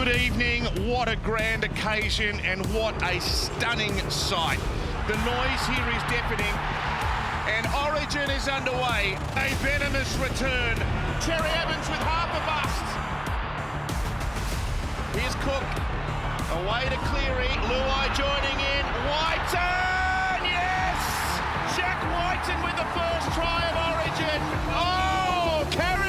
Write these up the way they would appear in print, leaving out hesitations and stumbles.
Good evening, what a grand occasion and what a stunning sight. The noise here is deafening and Origin is underway. A venomous return. Cherry Evans with half a bust. Here's Cook, away to Cleary, Luai joining in, Whiten, yes! Jack Whiten with the first try of Origin. Oh, Carrigan!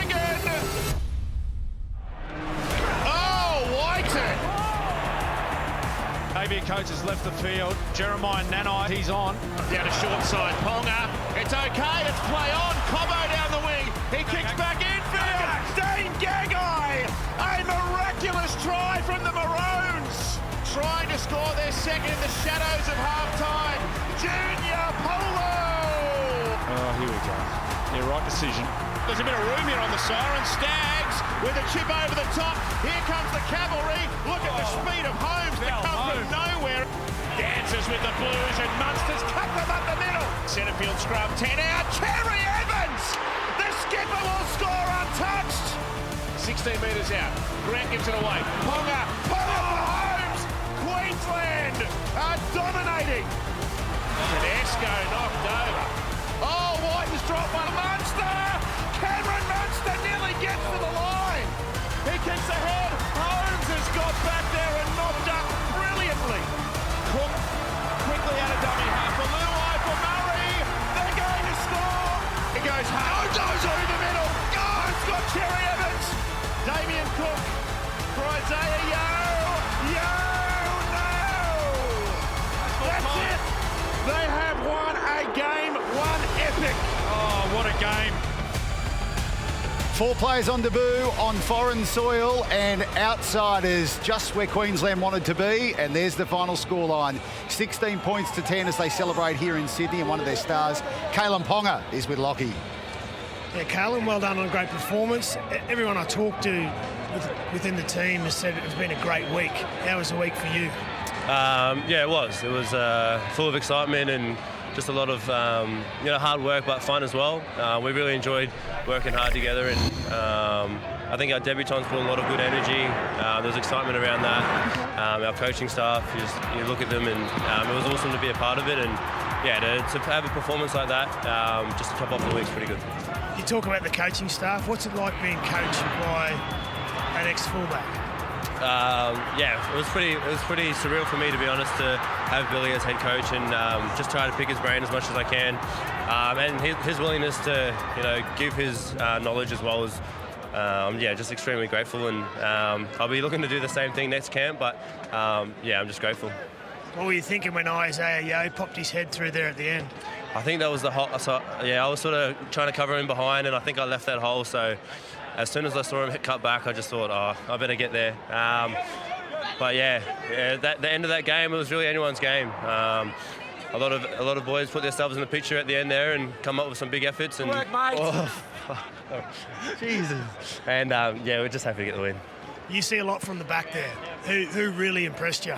AV coach has left the field. Jeremiah Nanai, he's on. Down a short side, Ponga. It's okay, it's play on. Cobbo down the wing. He kicks back infield. Dane Gagai. A miraculous try from the Maroons. Trying to score their second in the shadows of half-time. Junior Polo. Oh, here we go. Yeah, right decision. There's a bit of room here on the siren. Stags with a chip over the top. Here comes the cavalry. Look at the speed of Holmes that come from nowhere. Dances with the Blues and Munster's cut them up the middle. Centrefield scrum, 10 out. Cherry Evans! The skipper will score untouched. 16 metres out. Grant gives it away. Ponga for Holmes. Queensland are dominating. Tedesco knocked over. Oh, Whiten's dropped by Munster. Cameron Munster nearly gets to the line. He kicks ahead. Holmes has got back there and knocked up brilliantly. Cook quickly out of dummy half for Luai for Murray. They're going to score. It goes hard. Goes through the middle. Oh, it's got Cherry Evans. Damien Cook for Isaiah Yeo. No. That's it. They have won a game. One epic. Oh, what a game. 4 players on debut on foreign soil and outsiders just where Queensland wanted to be. And there's the final scoreline. 16 points to 10 as they celebrate here in Sydney. And one of their stars, Kalyn Ponga, is with Lockie. Yeah, Kalyn, well done on a great performance. Everyone I talked to within the team has said it's been a great week. How was the week for you? Yeah, it was. It was full of excitement and just a lot of hard work, but fun as well. We really enjoyed working hard together, and I think our debutants brought a lot of good energy. There was excitement around that. Our coaching staff, you look at them, and it was awesome to be a part of it. And yeah, to have a performance like that, just to top off the week's pretty good. You talk about the coaching staff. What's it like being coached by an ex-fullback? Yeah, it was pretty surreal for me, to be honest, to have Billy as head coach and just try to pick his brain as much as I can, and his willingness to give his knowledge as well as just extremely grateful, and I'll be looking to do the same thing next camp, but I'm just grateful. What were you thinking when Isaiah Yeo popped his head through there at the end? I think that was the hole. So, I was sort of trying to cover him behind, and I think I left that hole. So as soon as I saw him cut back, I just thought, I better get there. But the end of that game, it was really anyone's game. A lot of boys put themselves in the picture at the end there and come up with some big efforts. And work, mate. Jesus. And we're just happy to get the win. You see a lot from the back there. Who really impressed you?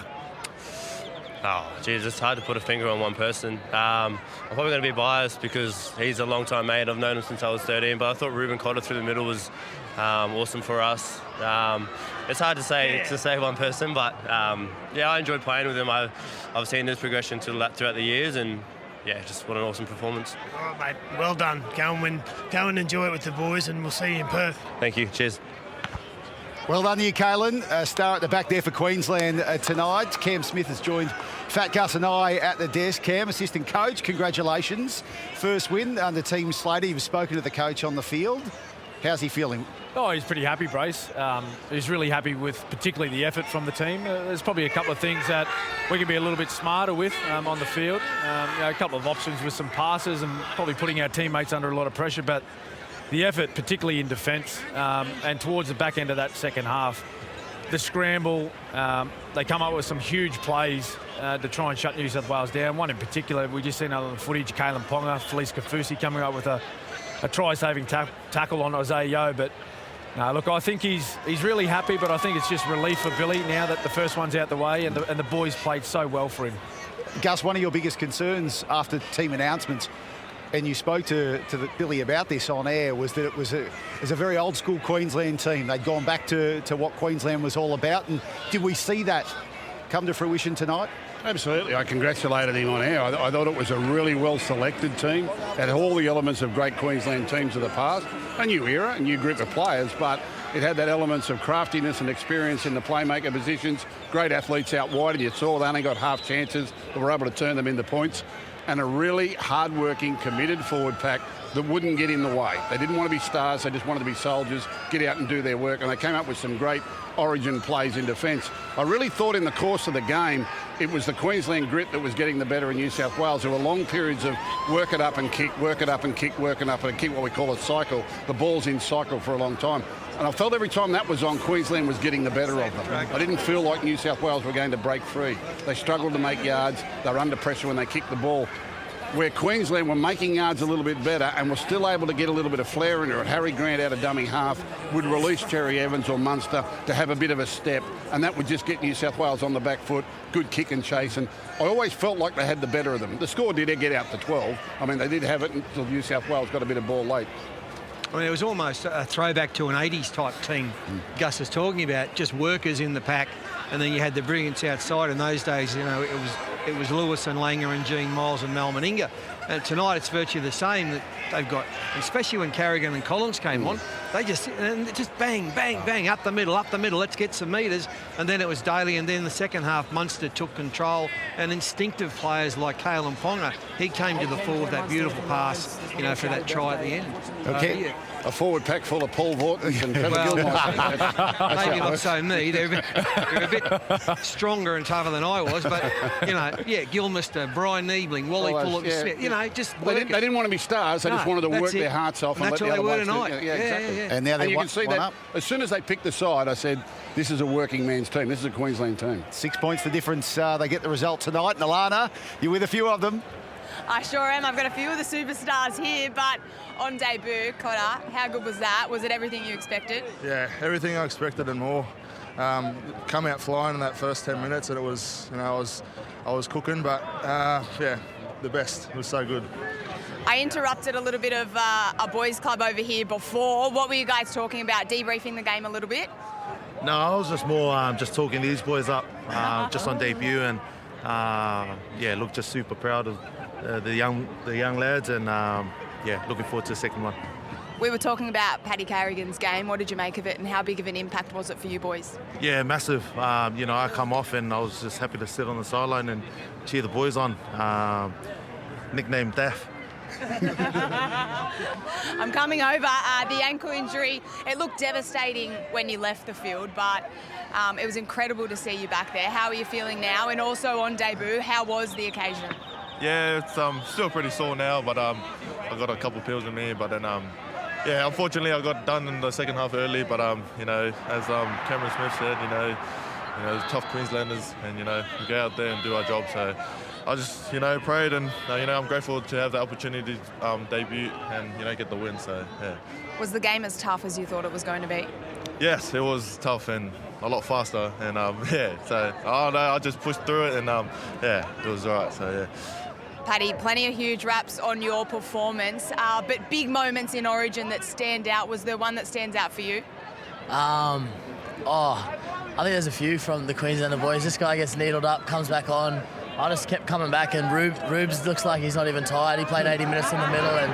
Oh, geez, it's hard to put a finger on one person. I'm probably going to be biased because he's a long-time mate. I've known him since I was 13, but I thought Ruben Cotter through the middle was awesome for us. It's hard to say one person, but I enjoyed playing with him. I've seen his progression throughout the years, and just what an awesome performance. All right, mate. Well done. Go and enjoy it with the boys, and we'll see you in Perth. Thank you. Cheers. Well done to you, Kalyn. Star at the back there for Queensland tonight. Cam Smith has joined Fat Gus and I at the desk. Cam, assistant coach, congratulations. First win under Team Slater. You've spoken to the coach on the field. How's he feeling? Oh, he's pretty happy, Brace. He's really happy with particularly the effort from the team. There's probably a couple of things that we can be a little bit smarter with on the field. A couple of options with some passes and probably putting our teammates under a lot of pressure. But the effort, particularly in defence, and towards the back end of that second half, the scramble, they come up with some huge plays to try and shut New South Wales down. One in particular, we just seen on the footage, Kalyn Ponga, Felice Kafusi coming up with a try-saving tackle on Isaiah Yeo. But look, I think he's really happy, but I think it's just relief for Billy now that the first one's out the way, and the boys played so well for him. Gus, one of your biggest concerns after team announcements and you spoke to Billy about this on air, was that it was a very old school Queensland team. They'd gone back to what Queensland was all about. And did we see that come to fruition tonight? Absolutely. I congratulated him on air. I thought it was a really well-selected team. Had all the elements of great Queensland teams of the past. A new era, a new group of players, but it had that elements of craftiness and experience in the playmaker positions. Great athletes out wide, and you saw they only got half chances, but were able to turn them into points. And a really hard-working, committed forward pack that wouldn't get in the way. They didn't want to be stars, they just wanted to be soldiers, get out and do their work, and they came up with some great origin plays in defence. I really thought in the course of the game it was the Queensland grit that was getting the better in New South Wales. There were long periods of work it up and kick, work it up and kick, work it up and kick, what we call a cycle. The ball's in cycle for a long time. And I felt every time that was on, Queensland was getting the better of them. I didn't feel like New South Wales were going to break free. They struggled to make yards. They were under pressure when they kicked the ball. Where Queensland were making yards a little bit better and were still able to get a little bit of flair into it. Harry Grant out of dummy half would release Cherry Evans or Munster to have a bit of a step, and that would just get New South Wales on the back foot, good kick and chase, and I always felt like they had the better of them. The score did get out to 12. I mean, they did have it until New South Wales got a bit of ball late. I mean, it was almost a throwback to an 80s type team Gus was talking about, just workers in the pack, and then you had the brilliance outside. In those days, you know, it was Lewis and Langer and Gene Miles and Mal Meninga. And tonight it's virtually the same that they've got, especially when Carrigan and Collins came on. They just bang, bang, bang, up the middle, let's get some metres. And then it was Daly, and then the second half, Munster took control, and instinctive players like Kalen Ponga, he came to the fore with that beautiful pass, you know, for that try at the end. Okay. A forward pack full of Paul Vortons and Trevor Gilmore. Maybe not so me. They're a bit stronger and tougher than I was, but, you know, yeah, Gilmister, Brian Niebling, Wally Fuller, Smith, you know, just they didn't want to be stars. They just wanted to work their hearts off. And that's what they were tonight. Yeah, exactly. Yeah. And now you can see that up. As soon as they picked the side, I said, this is a working man's team. This is a Queensland team. 6 points the difference. They get the result tonight. And Alana, you're with a few of them. I sure am. I've got a few of the superstars here, but on debut, Cotter, how good was that? Was it everything you expected? Yeah, everything I expected and more. Come out flying in that first 10 minutes, and it was, you know, I was cooking, but yeah, the best. It was so good. I interrupted a little bit of a boys' club over here before. What were you guys talking about? Debriefing the game a little bit? No, I was just more just talking these boys up just on debut, and yeah, look, just super proud of the young lads, and yeah, looking forward to the second one. We were talking about Paddy Carrigan's game. What did you make of it, and how big of an impact was it for you boys? Yeah, massive. You know, I come off and I was just happy to sit on the sideline and cheer the boys on. Nicknamed Daff. I'm coming over. The ankle injury, it looked devastating when you left the field, but it was incredible to see you back there. How are you feeling now? And also on debut, how was the occasion? Yeah, it's still pretty sore now, but I got a couple of pills in me. But then, yeah, unfortunately I got done in the second half early. But you know, as Cameron Smith said, you know, tough Queenslanders, and you know, we go out there and do our job. So I just, you know, prayed, and you know, I'm grateful to have the opportunity to debut and you know, get the win. So yeah. Was the game as tough as you thought it was going to be? Yes, it was tough and a lot faster, and yeah. So I just pushed through it, and yeah, it was all right. So yeah. Paddy, plenty of huge raps on your performance, but big moments in Origin that stand out. Was there one that stands out for you? I think there's a few from the Queenslander boys. This guy gets needled up, comes back on. I just kept coming back, and Rubes looks like he's not even tired. He played 80 minutes in the middle, and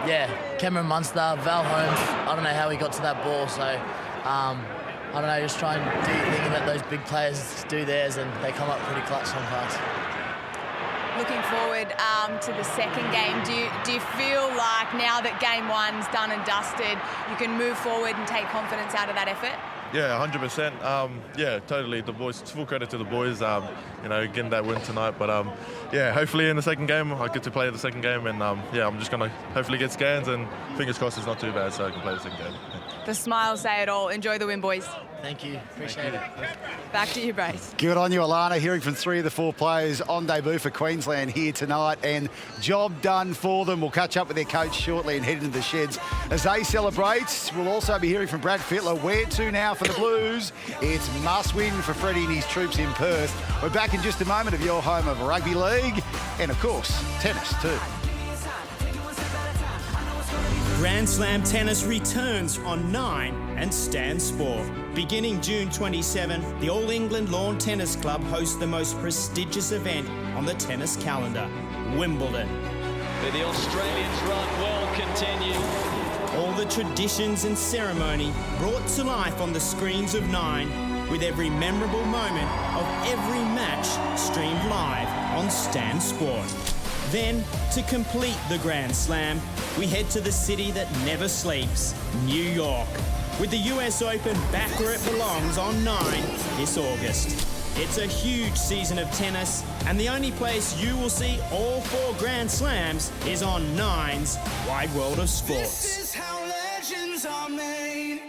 yeah, Cameron Munster, Val Holmes, I don't know how he got to that ball, so I don't know, just try and do your thing and let those big players do theirs, and they come up pretty clutch sometimes. Looking forward to the second game, do you feel like now that game one's done and dusted, you can move forward and take confidence out of that effort? Yeah, 100%. Yeah, totally. The boys, full credit to the boys, you know, getting that win tonight. But yeah, hopefully in the second game, I get to play the second game, and yeah, I'm just going to hopefully get scans, and fingers crossed it's not too bad so I can play the second game. The smiles say it all. Enjoy the win, boys. Thank you. Appreciate it. Back to you, Brace. Good on you, Alana. Hearing from 3 of the 4 players on debut for Queensland here tonight, and job done for them. We'll catch up with their coach shortly and head into the sheds as they celebrate. We'll also be hearing from Brad Fittler. Where to now for the Blues? It's must win for Freddie and his troops in Perth. We're back in just a moment of your home of rugby league and, of course, tennis too. Grand Slam Tennis returns on 9 and Stan Sport. Beginning June 27, the All England Lawn Tennis Club hosts the most prestigious event on the tennis calendar, Wimbledon. But the Australians' run will continue. All the traditions and ceremony brought to life on the screens of 9, with every memorable moment of every match streamed live on Stan Sport. Then, to complete the Grand Slam, we head to the city that never sleeps, New York, with the US Open back where it belongs on 9 this August. It's a huge season of tennis, and the only place you will see all 4 Grand Slams is on 9's Wide World of Sports. This is how legends are made.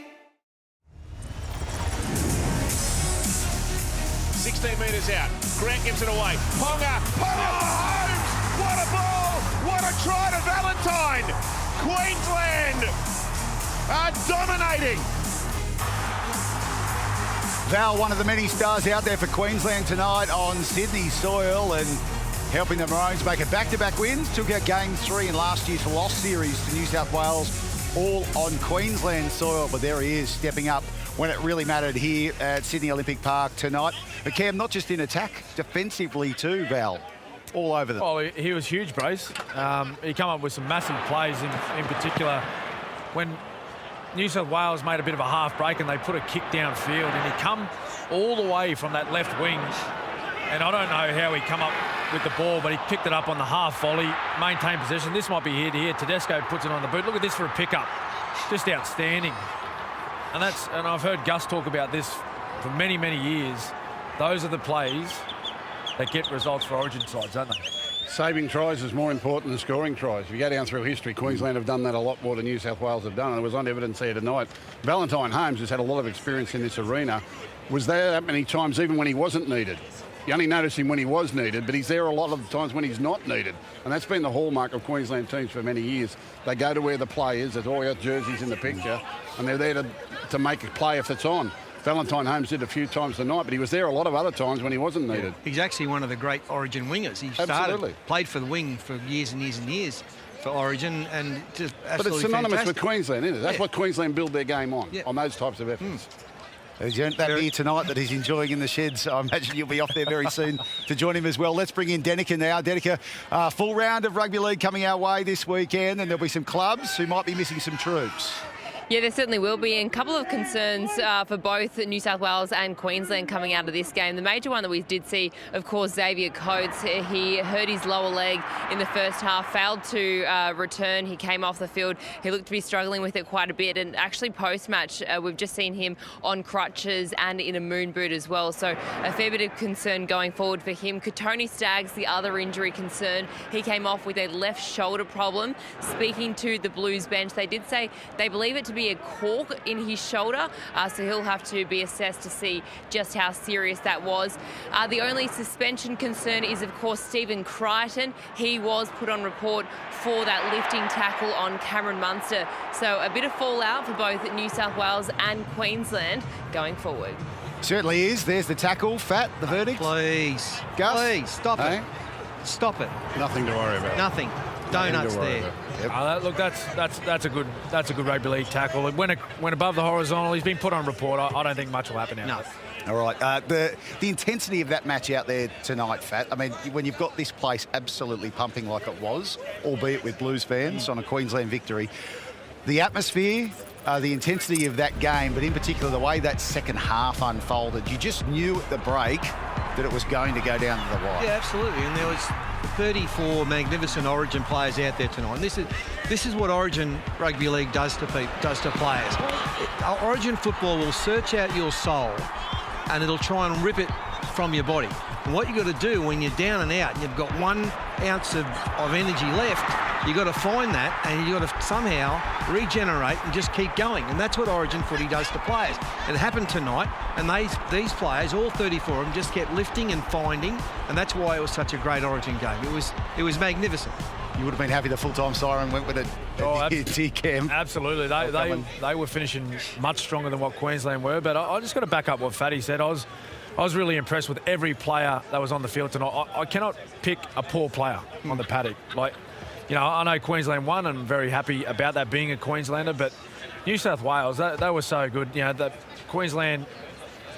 16 metres out. Grant gives it away. Ponga for Holmes. What a ball! What a try to Valentine! Queensland are dominating. Val, one of the many stars out there for Queensland tonight on Sydney soil and helping the Maroons make it back-to-back wins. Took out Game 3 in last year's loss series to New South Wales, all on Queensland soil. But there he is, stepping up when it really mattered here at Sydney Olympic Park tonight. But Cam, not just in attack, defensively too, Val. All over them. Oh, he was huge, Brace. He came up with some massive plays in particular when New South Wales made a bit of a half break and they put a kick downfield, and he come all the way from that left wing. And I don't know how he come up with the ball, but he picked it up on the half volley, maintained possession. This might be here to here. Tedesco puts it on the boot. Look at this for a pickup. Just outstanding. And I've heard Gus talk about this for many, many years. Those are the plays that get results for Origin sides, don't they? Saving tries is more important than scoring tries. If you go down through history, Queensland have done that a lot more than New South Wales have done, and it was on evidence here tonight. Valentine Holmes has had a lot of experience in this arena. Was there that many times even when he wasn't needed? You only notice him when he was needed, but he's there a lot of the times when he's not needed. And that's been the hallmark of Queensland teams for many years. They go to where the play is. There's all your jerseys in the picture, and they're there to make a play if it's on. Valentine Holmes did a few times tonight, but he was there a lot of other times when he wasn't needed. He's actually one of the great Origin wingers. He played for the wing for years and years and years for Origin, and just absolutely But it's synonymous fantastic. with Queensland, isn't it? That's what Queensland build their game on those types of efforts. He's earned that beer tonight that he's enjoying in the sheds. I imagine you'll be off there very soon to join him as well. Let's bring in Denica now. Denica, full round of rugby league coming our way this weekend, and there'll be some clubs who might be missing some troops. Yeah, there certainly will be. And a couple of concerns for both New South Wales and Queensland coming out of this game. The major one that we did see, of course, Xavier Coates. He hurt his lower leg in the first half, failed to return. He came off the field. He looked to be struggling with it quite a bit. And actually post-match, we've just seen him on crutches and in a moon boot as well. So a fair bit of concern going forward for him. Tony Staggs, the other injury concern, he came off with a left shoulder problem. Speaking to the Blues bench, they did say they believe it to be a cork in his shoulder, so he'll have to be assessed to see just how serious that was. The only suspension concern is, of course, Stephen Crichton. He was put on report for that lifting tackle on Cameron Munster. So a bit of fallout for both New South Wales and Queensland going forward. Certainly is. There's the tackle. Fat, the verdict. Please. Gus? Please, stop it. Stop it. Nothing to worry about. Nothing. Donuts there. Look, that's a good rugby league tackle. It went above the horizontal. He's been put on report. I don't think much will happen now. No. All right. The intensity of that match out there tonight, Fat. I mean, when you've got this place absolutely pumping like it was, albeit with Blues fans on a Queensland victory, the atmosphere, the intensity of that game, but in particular the way that second half unfolded, you just knew at the break that it was going to go down to the wire. Yeah, absolutely. And there was 34 magnificent Origin players out there tonight. And this is what Origin Rugby League does to players. Origin football will search out your soul and it'll try and rip it from your body. And what you've got to do when you're down and out and you've got 1 ounce of energy left, you've got to find that and you've got to somehow regenerate and just keep going. And that's what Origin footy does to players. It happened tonight, and these players, all 34 of them, just kept lifting and finding, and that's why it was such a great Origin game. It was magnificent. You would have been happy the full-time siren went with it. Cam. Absolutely. They were finishing much stronger than what Queensland were, but I just got to back up what Fatty said. I was really impressed with every player that was on the field tonight. I cannot pick a poor player on the paddock. Like, you know, I know Queensland won, and I'm very happy about that being a Queenslander, but New South Wales, they were so good. You know, Queensland,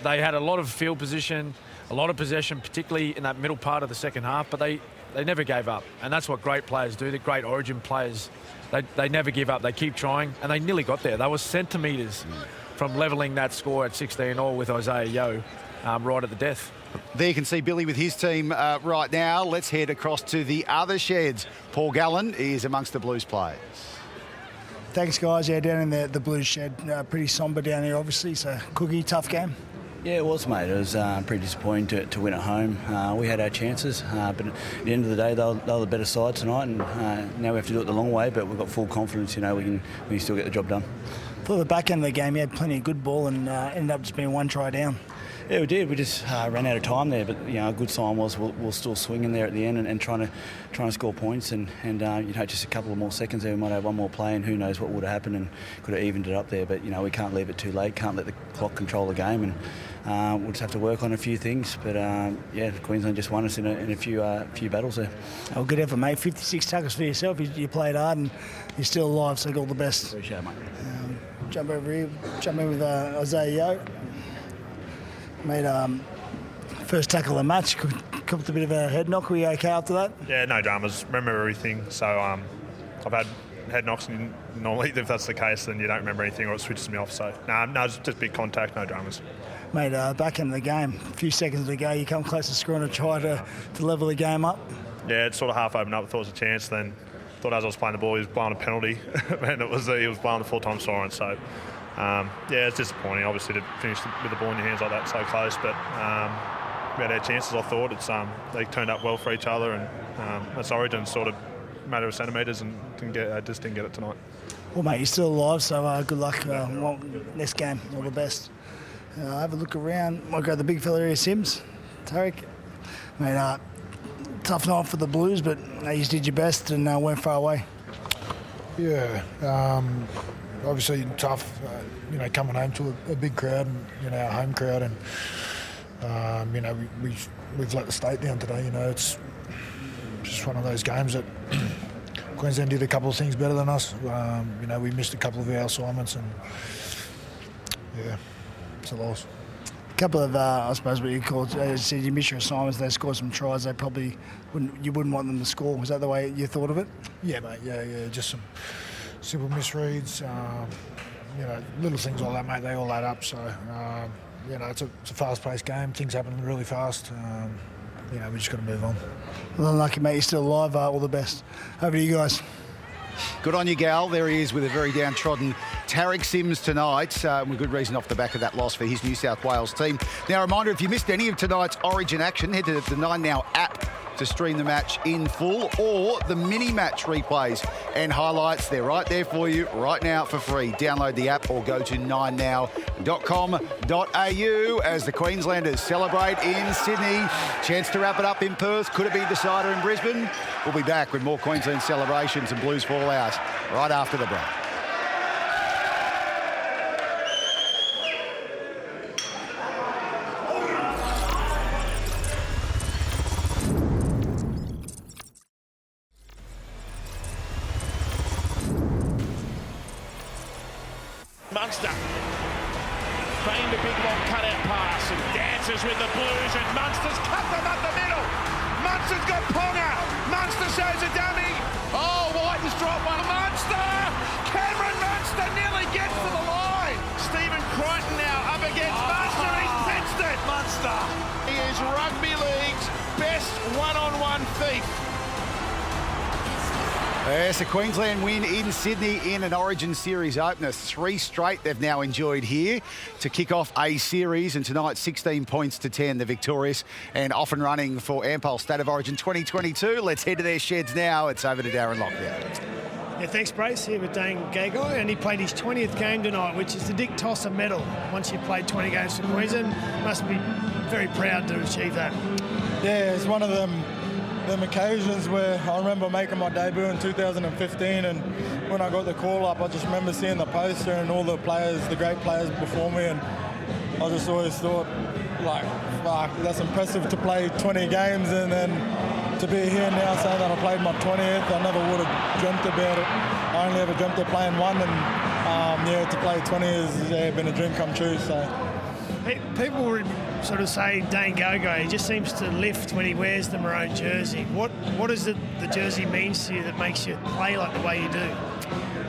they had a lot of field position, a lot of possession, particularly in that middle part of the second half, but they never gave up. And that's what great players do. The great Origin players, they never give up. They keep trying, and they nearly got there. They were centimetres from levelling that score at 16-all with Isaiah Yeo right at the death. There you can see Billy with his team right now. Let's head across to the other sheds. Paul Gallen is amongst the Blues players. Thanks, guys. Yeah, down in the Blues shed, pretty sombre down there, obviously. So, Cookie, tough game. Yeah, it was, mate. It was pretty disappointing to win at home. We had our chances, but at the end of the day, they were the better side tonight, and now we have to do it the long way, but we've got full confidence, you know, we can still get the job done. For the back end of the game, you had plenty of good ball and ended up just being one try down. Yeah, we did. We just ran out of time there, but you know, a good sign was we'll still swing in there at the end and trying to score points, and you know, just a couple of more seconds there, we might have one more play, and who knows what would have happened, and could have evened it up there. But you know, we can't leave it too late. Can't let the clock control the game, and we'll just have to work on a few things. But yeah, Queensland just won us in a few battles there. Oh, good effort, mate. 56 tackles for yourself. You played hard, and you're still alive. So all the best. Appreciate it, mate. Jump over here. Jump in with Isaiah Yeo. Made first tackle of the match. Copped a bit of a head knock. Were you okay after that? Yeah, no dramas. Remember everything. So I've had head knocks, and normally if that's the case, then you don't remember anything or it switches me off. So no, just big contact, no dramas. Mate, back in the game, a few seconds to go, you come close to scoring a try to level the game up. Yeah, it sort of half opened up. Thought it was a chance. Then thought as I was playing the ball, he was blowing a penalty, and he was blowing a full-time siren. So. Yeah, it's disappointing, obviously, to finish with the ball in your hands like that so close. But we had our chances. I thought they turned up well for each other, and that's Origin, sort of matter of centimetres, and just didn't get it tonight. Well, mate, you're still alive, so good luck next game. All the best. Have a look around. Might go the big fella here, Sims, Tarek. Mate, tough night for the Blues, but you just did your best and went far away. Yeah. Obviously tough, you know, coming home to a big crowd, and you know, our home crowd, and you know, we've let the state down today. You know, it's just one of those games that Queensland did a couple of things better than us. You know, we missed a couple of our assignments, and yeah, it's a loss. A couple of, I suppose, what you call it, said you miss your assignments. They scored some tries. They probably you wouldn't want them to score. Was that the way you thought of it? Yeah, mate. Yeah, just some simple misreads, you know, little things like that, mate, they all add up. So, you know, it's a fast-paced game. Things happen really fast. You know, we just got to move on. Well, unlucky, mate. You're still alive. All the best. Over to you guys. Good on you, Gal. There he is with a very downtrodden Tarek Sims tonight, with good reason off the back of that loss for his New South Wales team. Now, a reminder, if you missed any of tonight's Origin action, head to the 9Now app to stream the match in full, or the mini-match replays and highlights. They're right there for you right now for free. Download the app or go to 9now.com.au as the Queenslanders celebrate in Sydney. Chance to wrap it up in Perth. Could it be the decider in Brisbane? We'll be back with more Queensland celebrations and Blues fallout right after the break. Munster feigned a big long cutout pass and dances with the Blues, and Munster's cut them up the middle. Munster's got Ponga. Munster shows a dummy. Oh, Whiten's dropped one. Munster! Cameron Munster nearly gets to the line. Stephen Crichton now up against Munster. He's pitched it. Munster. He is rugby league's best one-on-one thief. Yes, a Queensland win in Sydney in an Origin Series opener. 3 straight they've now enjoyed here to kick off a series, and tonight 16 points to 10, the victorious and off and running for Ampol State of Origin 2022. Let's head to their sheds now. It's over to Darren Lockwood. Yeah, thanks, Brace. Here with Dane Gagai, and he played his 20th game tonight, which is the Dick Tosser medal. Once you've played 20 games for Queensland, must be very proud to achieve that. Yeah, it's one of them occasions where I remember making my debut in 2015, and when I got the call up, I just remember seeing the poster and all the players, the great players before me, and I just always thought, like, fuck, that's impressive to play 20 games and then to be here now saying that I played my 20th, I never would have dreamt about it. I only ever dreamt of playing one, and yeah, to play 20 has been a dream come true. So. People would sort of say Dane Gogo, he just seems to lift when he wears the maroon jersey. What is it the jersey means to you that makes you play like the way you do?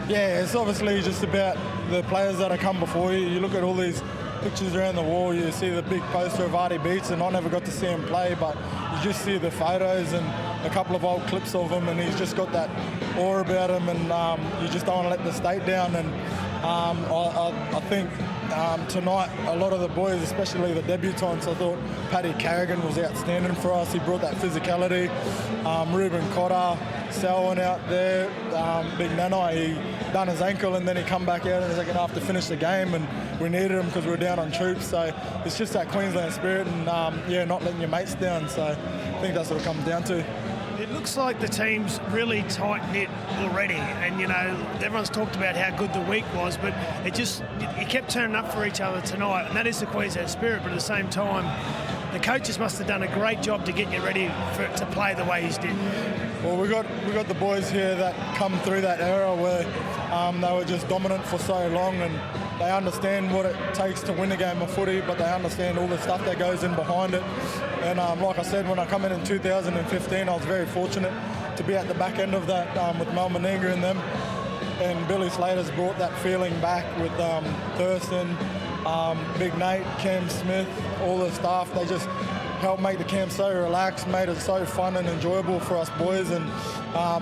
Yeah, it's obviously just about the players that have come before you. You look at all these pictures around the wall, you see the big poster of Artie Beats, and I never got to see him play, but you just see the photos and a couple of old clips of him, and he's just got that aura about him, and you just don't want to let the state down. And I think tonight, a lot of the boys, especially the debutants, I thought Paddy Carrigan was outstanding for us. He brought that physicality. Ruben Cotter, Sal went out there. Big Nanai, he done his ankle and then he come back out in the second half to finish the game, and we needed him because we were down on troops. So it's just that Queensland spirit and, yeah, not letting your mates down. So I think that's what it comes down to. It looks like the team's really tight-knit already, and, you know, everyone's talked about how good the week was, but you kept turning up for each other tonight, and that is the Queensland spirit, but at the same time, the coaches must have done a great job to get you ready to play the way he's did. Well, we got the boys here that come through that era where they were just dominant for so long, and they understand what it takes to win a game of footy, but they understand all the stuff that goes in behind it. And like I said, when I come in 2015, I was very fortunate to be at the back end of that with Mal Meninga and them. And Billy Slater's brought that feeling back with Thurston, Big Nate, Cam Smith, all the staff. They just helped make the camp so relaxed, made it so fun and enjoyable for us boys. And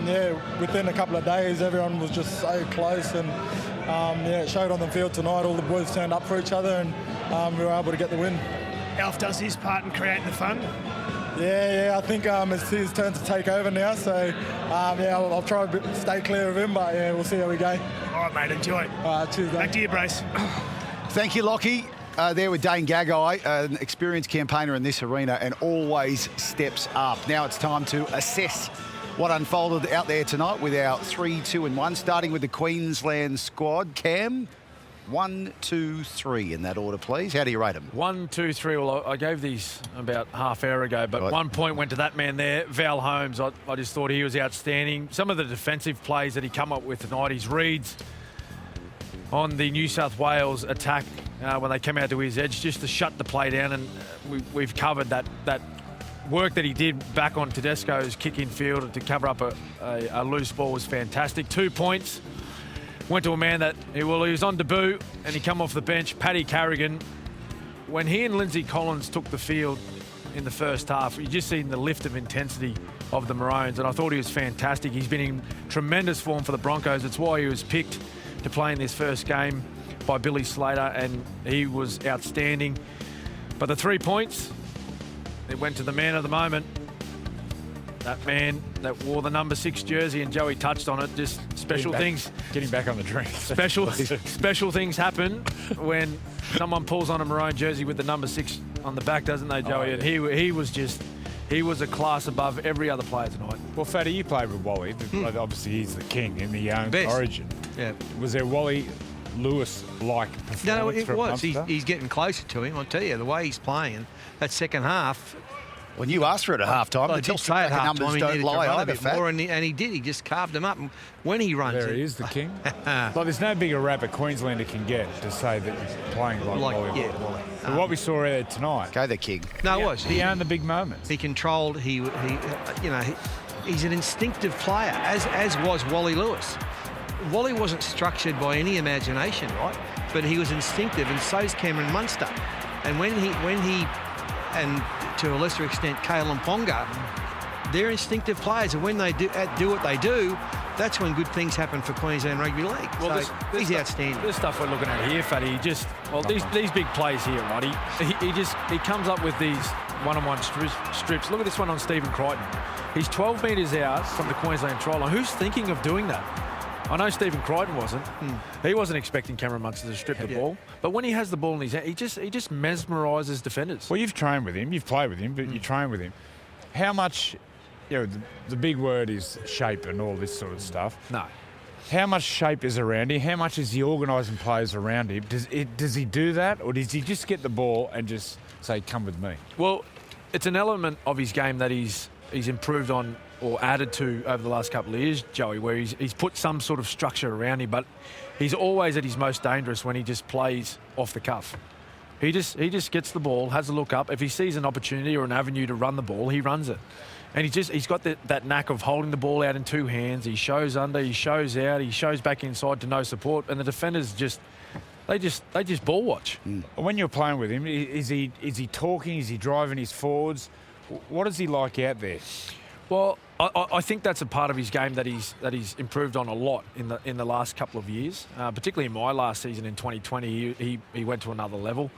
yeah, within a couple of days, everyone was just so close. And yeah, it showed on the field tonight. All the boys turned up for each other, and we were able to get the win. Alf does his part in creating the fun. Yeah, I think it's his turn to take over now. So yeah, I'll try to stay clear of him, but yeah, we'll see how we go. All right, mate, enjoy. Cheers, mate. Back to you, Brace. Thank you, Lockie. There with Dane Gagai, an experienced campaigner in this arena and always steps up. Now it's time to assess what unfolded out there tonight with our 3, 2 and 1, starting with the Queensland squad. Cam, 1, 2, 3 in that order, please. How do you rate them? 1, 2, 3. Well, I gave these about half hour ago, but right. 1 point went to that man there, Val Holmes. I just thought he was outstanding. Some of the defensive plays that he come up with tonight, his reads on the New South Wales attack when they came out to his edge, just to shut the play down, and we've covered that work that he did back on Tedesco's kick-in field to cover up a loose ball was fantastic. 2 points. Went to a man that, he was on debut and he come off the bench, Paddy Carrigan. When he and Lindsay Collins took the field in the first half, you just seen the lift of intensity of the Maroons, and I thought he was fantastic. He's been in tremendous form for the Broncos. It's why he was picked to play in this first game by Billy Slater, and he was outstanding. But the 3 points, it went to the man of the moment. That man that wore the number 6 jersey, and Joey touched on it, just special things. Getting back on the drink. Special things happen when someone pulls on a maroon jersey with the number 6 on the back, doesn't they, Joey? And he was a class above every other player tonight. Well, Fatty, you played with Wally. Obviously, he's the king in the young origin. Yeah. Was there Wally Lewis-like performance? No, it from was. Munster? He's getting closer to him, I'll tell you. The way he's playing, that second half. When you asked for it at half-time, the Telstra numbers don't lie either, Fat. And he did. He just carved him up. And when he runs there he is, the king. Like, there's no bigger rap a Queenslander can get to say that he's playing like Wally. Yeah, Wally. But what we saw there tonight. Go the king. No, it was. He owned the big moments. He controlled. He's an instinctive player, as was Wally Lewis. Wally wasn't structured by any imagination, right? But he was instinctive, and so's Cameron Munster. And when he and to a lesser extent, Kalen Ponga, they're instinctive players, and when they do what they do, that's when good things happen for Queensland Rugby League. Well, so he's outstanding. This stuff we're looking at here, Fatty, these big plays here, right? He comes up with these one-on-one strips. Look at this one on Stephen Crichton. He's 12 metres out from the Queensland try line. Who's thinking of doing that? I know Stephen Crichton wasn't. He wasn't expecting Cameron Munster to strip the ball. But when he has the ball in his hand, he just mesmerises defenders. Well, you've trained with him, you've played with him, but you train with him. How much, the big word is shape and all this sort of stuff. No. How much shape is around him? How much is he organising players around him? Does he do that, or does he just get the ball and just say, come with me? Well, it's an element of his game that he's he's improved on or added to over the last couple of years, Joey, where he's put some sort of structure around him, but he's always at his most dangerous when he just plays off the cuff. He just gets the ball, has a look up. If he sees an opportunity or an avenue to run the ball, he runs it. And he's got that knack of holding the ball out in two hands. He shows under, he shows out, he shows back inside to no support, and the defenders they just ball watch. When you're playing with him, is he talking? Is he driving his forwards? What is he like out there? Well, I think that's a part of his game that he's improved on a lot in the last couple of years, particularly in my last season in 2020. He went to another level.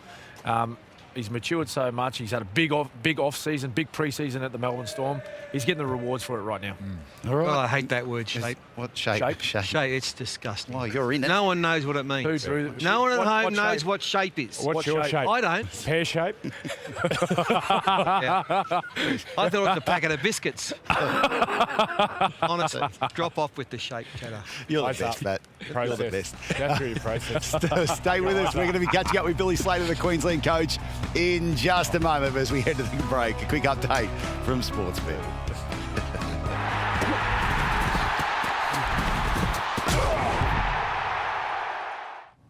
He's matured so much. He's had a big off season, big pre-season at the Melbourne Storm. He's getting the rewards for it right now. All right. Oh, I hate that word, shape. What shape? Shape. It's disgusting. Oh, you're in it. No one knows what it means. No one at home knows what shape is. What's your shape? I don't. Pear shape? Yeah. I thought it was a packet of biscuits. Honestly, drop off with the shape, Chatter. You're the best, Matt. You're the best. That's really process. Stay with us. We're going to be catching up with Billy Slater, the Queensland coach, in just a moment as we head to the break. A quick update from Sportsbet.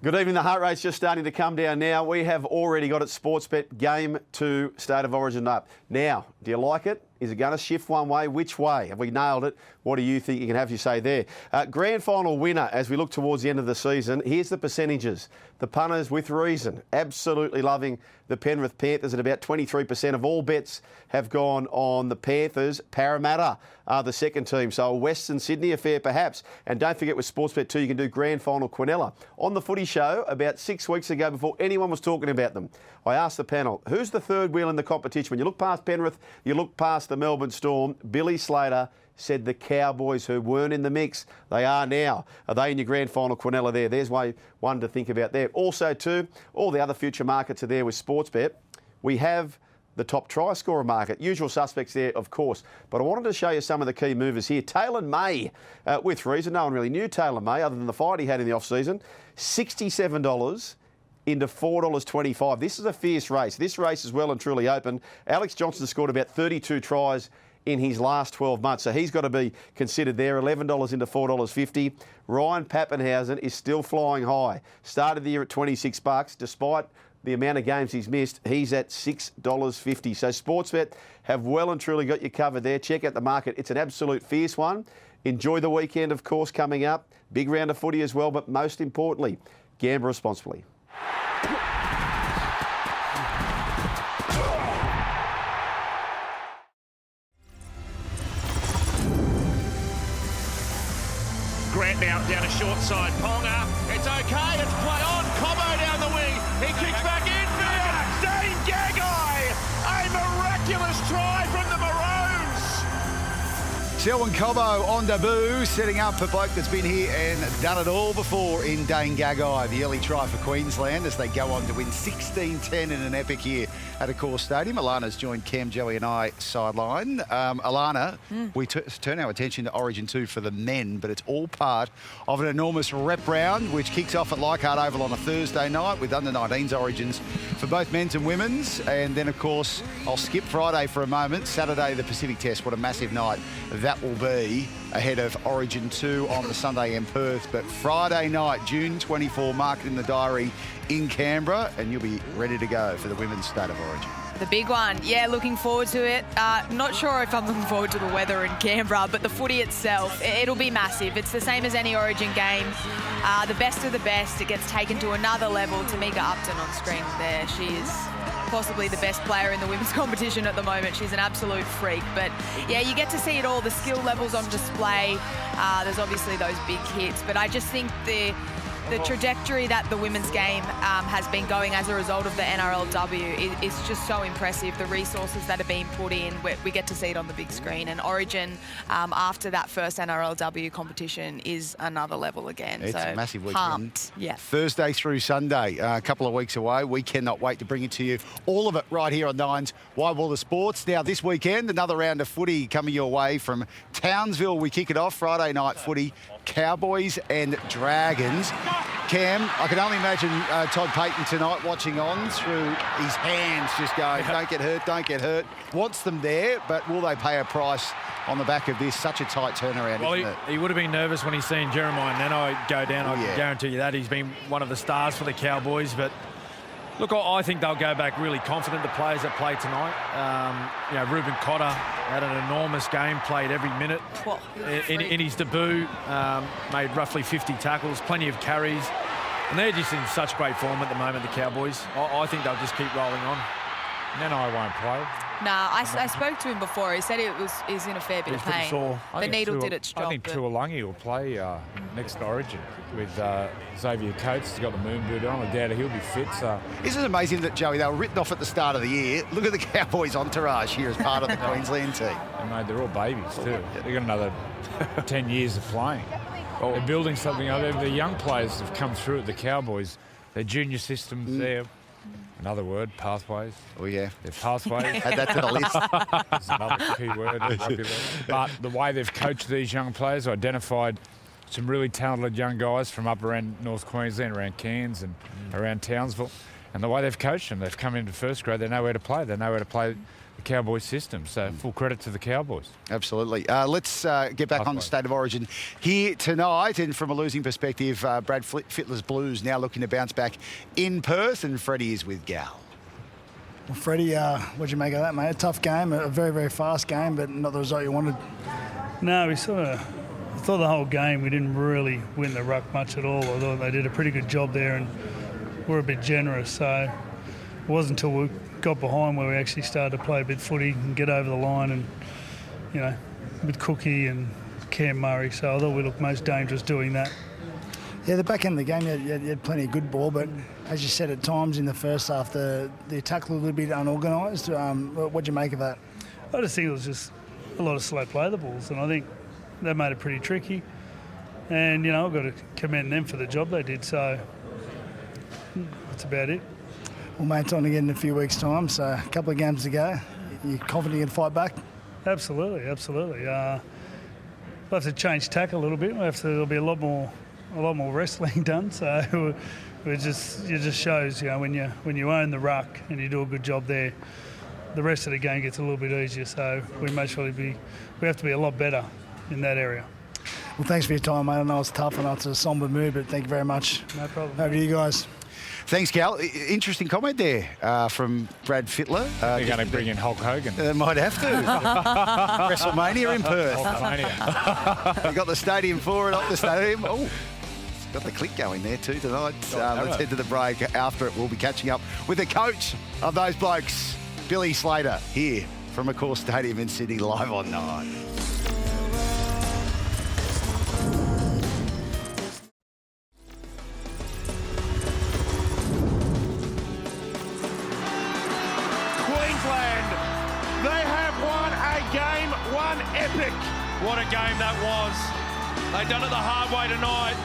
Good evening. The heart rate's just starting to come down now. We have already got it Sportsbet Game 2 State of Origin up. Now, do you like it? Is it going to shift one way? Which way? Have we nailed it? What do you think? You can have your say there. Grand final winner as we look towards the end of the season. Here's the percentages. The punters with reason. Absolutely loving the Penrith Panthers at about 23% of all bets have gone on the Panthers. Parramatta are the second team. So a Western Sydney affair perhaps. And don't forget with Sportsbet too, you can do grand final Quinella. On the footy show about 6 weeks ago before anyone was talking about them, I asked the panel, who's the third wheel in the competition? When you look past Penrith, you look past the Melbourne Storm. Billy Slater said the Cowboys, who weren't in the mix, they are now. Are they in your grand final Quinella there? There's one to think about there. Also too, all the other future markets are there with Sportsbet. We have the top try scorer market. Usual suspects there, of course. But I wanted to show you some of the key movers here. Taylor May, with reason. No one really knew Taylor May other than the fight he had in the off-season. $67 into $4.25. This is a fierce race. This race is well and truly open. Alex Johnson scored about 32 tries in his last 12 months, so he's got to be considered there. $11 into $4.50. Ryan Pappenhausen is still flying high. Started the year at $26, despite the amount of games he's missed. He's at $6.50. So Sportsbet have well and truly got you covered there. Check out the market. It's an absolute fierce one. Enjoy the weekend, of course, coming up. Big round of footy as well, but most importantly, gamble responsibly. Grant now down a short side. Ponga, it's okay, it's play on. Cobbo down the wing. He kicks back infield. Dane Gagai, a miraculous try from the Maroons. Selwyn Cobbo on debut, setting up a bloke that's been here and done it all before in Dane Gagai. The early try for Queensland as they go on to win 16-10 in an epic year at Accor Stadium. Alana's joined Cam, Joey and I sideline. Alana, we turn our attention to Origin 2 for the men, but it's all part of an enormous rep round which kicks off at Leichhardt Oval on a Thursday night with under-19s Origins for both men's and women's. And then, of course, I'll skip Friday for a moment. Saturday, the Pacific Test. What a massive night that will be ahead of Origin 2 on the Sunday in Perth. But Friday night, June 24, mark it in the diary in Canberra, and you'll be ready to go for the Women's State of Origin. The big one. Yeah, looking forward to it. Not sure if I'm looking forward to the weather in Canberra, but the footy itself, it'll be massive. It's the same as any Origin game. The best of the best. It gets taken to another level. Tamika Upton on screen there. She is possibly the best player in the women's competition at the moment. She's an absolute freak. But yeah, you get to see it all. The skill levels on display. There's obviously those big hits, but I just think the trajectory that the women's game has been going as a result of the NRLW is just so impressive. The resources that are being put in, we get to see it on the big screen. And Origin, after that first NRLW competition, is another level again. It's a massive weekend. Pumped. Yeah. Thursday through Sunday, a couple of weeks away. We cannot wait to bring it to you. All of it right here on Nine's Wide World of Sports. Now, this weekend, another round of footy coming your way from Townsville. We kick it off Friday night footy. Cowboys and Dragons. Cam, I can only imagine Todd Payton tonight watching on through his hands just going, don't get hurt, don't get hurt. Wants them there, but will they pay a price on the back of this? Such a tight turnaround, well, isn't it? He would have been nervous when he's seen Jeremiah Nanai go down. I can guarantee you that. He's been one of the stars for the Cowboys, but look, I think they'll go back really confident, the players that play tonight. Ruben Cotter had an enormous game, played every minute. In his debut, made roughly 50 tackles, plenty of carries. And they're just in such great form at the moment, the Cowboys. I think they'll just keep rolling on. Nanai won't play. Nah, I spoke to him before. He said he's in a fair bit of pain. The needle did its job. I think Tuolangi will play next Origin with Xavier Coates. He's got the moon boot on. I doubt he'll be fit. So. Isn't it amazing that, Joey, they were written off at the start of the year? Look at the Cowboys' entourage here as part of the Queensland team. And mate, they're all babies too. They've got another 10 years of playing. They're building something up. The young players have come through at the Cowboys. Their junior systems there. Another word, pathways. Oh, yeah. They're pathways. Add that to the list. That's another key word. But the way they've coached these young players, identified some really talented young guys from up around North Queensland, around Cairns and around Townsville. And the way they've coached them, they've come into first grade, they know where to play. They know where to play the Cowboys system. So full credit to the Cowboys. Absolutely. Let's get back on the State of Origin here tonight. And from a losing perspective, Brad Fittler's Blues now looking to bounce back in Perth. And Freddie is with Gal. Well, Freddie, what'd you make of that, mate? A tough game, a very, very fast game, but not the result you wanted. No, we thought the whole game we didn't really win the ruck much at all. I thought they did a pretty good job there and we're a bit generous. So it wasn't until we got behind where we actually started to play a bit footy and get over the line and, with Cookie and Cam Murray. So I thought we looked most dangerous doing that. Yeah, the back end of the game, you had plenty of good ball, but as you said, at times in the first half, the attack looked a little bit unorganised. What'd you make of that? I just think it was just a lot of slow play the balls, and I think that made it pretty tricky. And, I've got to commend them for the job they did, so that's about it. Well, mate, it's on again in a few weeks' time, so a couple of games to go. You confident you can fight back? Absolutely. We'll have to change tack a little bit. There'll be a lot more wrestling done. So it just shows, when you own the ruck and you do a good job there, the rest of the game gets a little bit easier. So we have to be a lot better in that area. Well, thanks for your time, mate. I know it's tough and it's a sombre mood, but thank you very much. No problem. Over to you guys. Thanks, Cal. Interesting comment there from Brad Fittler. You're going to bring in Hulk Hogan. Might have to. WrestleMania in Perth. Hulkamania. We've got the stadium for it, up the stadium. Oh, it's got the click going there too tonight. Let's head to the break. After it, we'll be catching up with the coach of those blokes, Billy Slater, here from Accor Stadium in Sydney, live on 9. Epic. What a game that was. They done it the hard way tonight.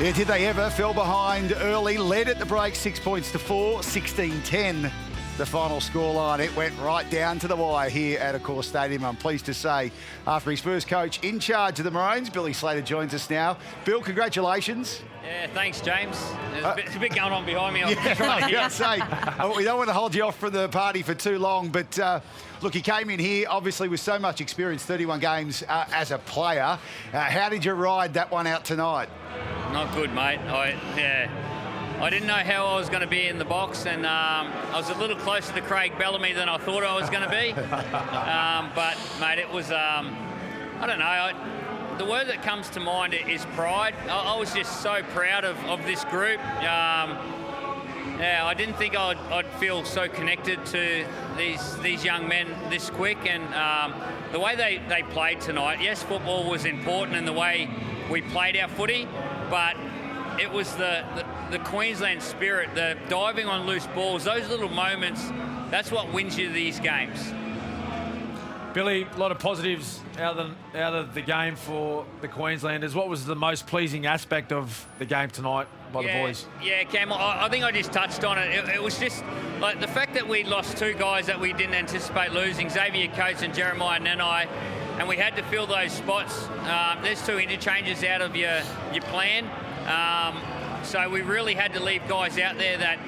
Yeah, did they ever? Fell behind early, led at the break 6 points to 4, 16-10. The final scoreline. It went right down to the wire here at Accor Stadium. I'm pleased to say, after his first coach in charge of the Maroons, Billy Slater joins us now. Bill, congratulations. Yeah, thanks, James. There's a bit going on behind me. We don't want to hold you off from the party for too long, but look, he came in here, obviously, with so much experience, 31 games as a player. How did you ride that one out tonight? Not good, mate. I didn't know how I was going to be in the box, and I was a little closer to Craig Bellamy than I thought I was going to be. But, mate, it was, I don't know. The word that comes to mind is pride. I was just so proud of this group. I didn't think I'd feel so connected to these young men this quick, and the way they played tonight. Yes, football was important in the way we played our footy, but it was the Queensland spirit, the diving on loose balls, those little moments. That's what wins you these games. Billy, a lot of positives out of the game for the Queenslanders. What was the most pleasing aspect of the game tonight by the boys? Yeah, Cam, I think I just touched on it. It was just like the fact that we lost two guys that we didn't anticipate losing, Xavier Coates and Jeremiah Nanai. and we had to fill those spots. There's 2 interchanges out of your plan. So we really had to leave guys out there that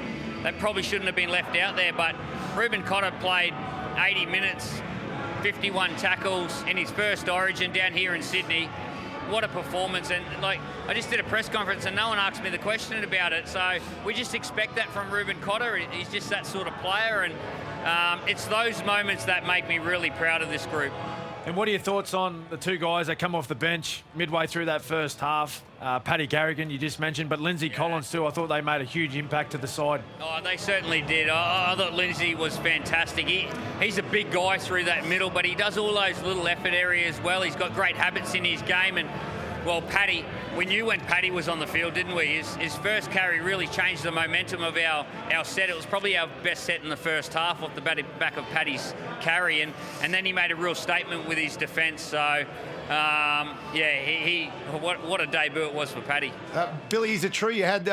probably shouldn't have been left out there. But Reuben Cotter played 80 minutes, 51 tackles in his first Origin down here in Sydney. What a performance. And like, I just did a press conference and no one asked me the question about it. So we just expect that from Reuben Cotter. He's just that sort of player. And it's those moments that make me really proud of this group. And what are your thoughts on the 2 guys that come off the bench midway through that first half? Paddy Carrigan, you just mentioned, but Lindsay Collins too. I thought they made a huge impact to the side. Oh, they certainly did. I thought Lindsay was fantastic. He's a big guy through that middle, but he does all those little effort areas well. He's got great habits in his game. And, well, Paddy, we knew when Paddy was on the field, didn't we? His first carry really changed the momentum of our set. It was probably our best set in the first half off the back of Paddy's carry. And then he made a real statement with his defence. So, what a debut it was for Paddy. Billy, is it true you had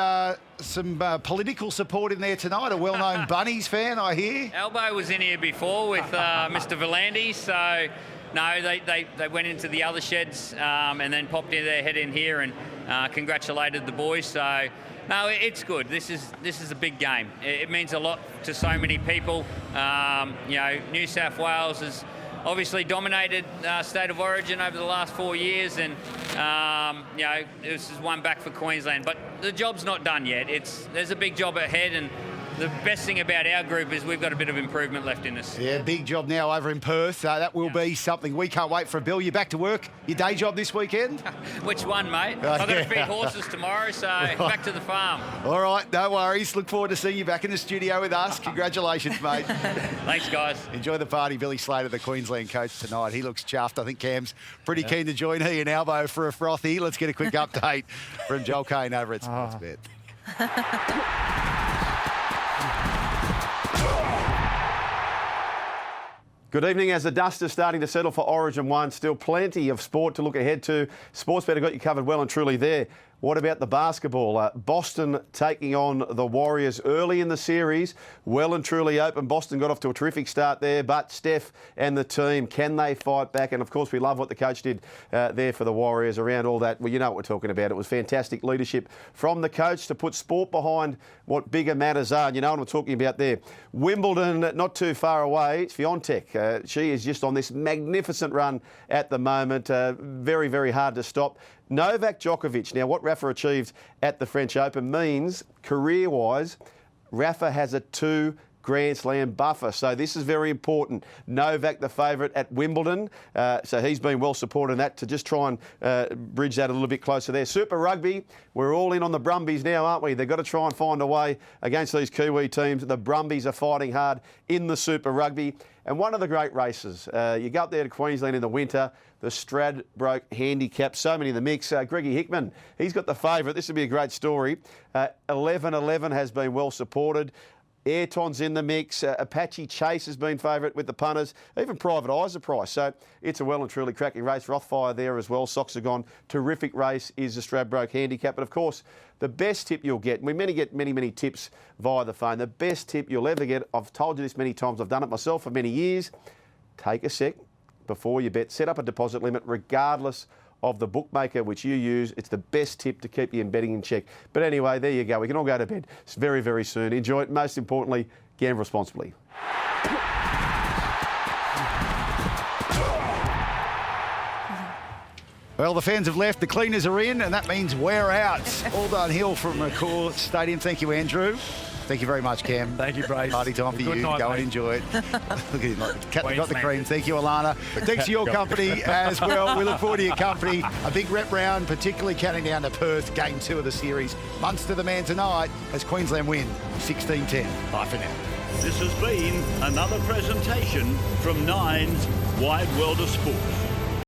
some political support in there tonight? A well-known Bunnies fan, I hear. Albo was in here before with Mr. Volandi, so no, they went into the other sheds and then popped their head in here and congratulated the boys. So no, it's good. This is a big game. It means a lot to so many people. New South Wales has obviously dominated State of Origin over the last 4 years, and this is one back for Queensland. But the job's not done yet. There's a big job ahead, and the best thing about our group is we've got a bit of improvement left in us. Yeah, big job now over in Perth. That will be something. We can't wait for. Bill, you back to work? Your day job this weekend? Which one, mate? I've got to feed horses tomorrow, so back to the farm. All right, no worries. Look forward to seeing you back in the studio with us. Congratulations, mate. Thanks, guys. Enjoy the party. Billy Slater, the Queensland coach tonight. He looks chuffed. I think Cam's pretty keen to join he and Albo for a frothy. Let's get a quick update from Joel Kane over at Sportsbet. Good evening. As the dust is starting to settle for Origin 1, still plenty of sport to look ahead to. Sportsbet have got you covered well and truly there. What about the basketball? Boston taking on the Warriors early in the series. Well and truly open. Boston got off to a terrific start there, but Steph and the team, can they fight back? And, of course, we love what the coach did there for the Warriors around all that. Well, you know what we're talking about. It was fantastic leadership from the coach to put sport behind what bigger matters are. And you know what I'm talking about there. Wimbledon, not too far away. It's Swiatek. She is just on this magnificent run at the moment. Very, very hard to stop. Novak Djokovic. Now, what Rafa achieved at the French Open means, career-wise, Rafa has a 2 Grand Slam buffer. So this is very important. Novak, the favourite at Wimbledon. So he's been well supported in that to just try and bridge that a little bit closer there. Super Rugby, we're all in on the Brumbies now, aren't we? They've got to try and find a way against these Kiwi teams. The Brumbies are fighting hard in the Super Rugby. And one of the great races, you go up there to Queensland in the winter, the Stradbroke Handicap, so many in the mix. Greggy Hickman, he's got the favourite. This will be a great story. 11-11 has been well supported. Ayrton's in the mix. Apache Chase has been favourite with the punters. Even Private Eye's a price. So it's a well and truly cracking race. Rothfire there as well. Socks are gone. Terrific race is the Stradbroke Handicap. But of course, the best tip you'll get, and we get many tips via the phone. The best tip you'll ever get, I've told you this many times, I've done it myself for many years. Take a sec before you bet. Set up a deposit limit regardless of the bookmaker which you use. It's the best tip to keep your betting in check. But anyway, there you go. We can all go to bed. It's very, very soon. Enjoy it. Most importantly, gamble responsibly. Well, the fans have left. The cleaners are in, and that means we're out. All downhill from Accor Stadium. Thank you, Andrew. Thank you very much, Cam. Thank you, Brace. Party time for Good you. night, Go mate. and enjoy it. Look at him. Got the cream. Thank you, Alana. Thanks for your company as well. We look forward to your company. A big rep round, particularly counting down to Perth, Game 2 of the series. Munster the man tonight as Queensland win 16-10. Bye for now. This has been another presentation from Nine's Wide World of Sport.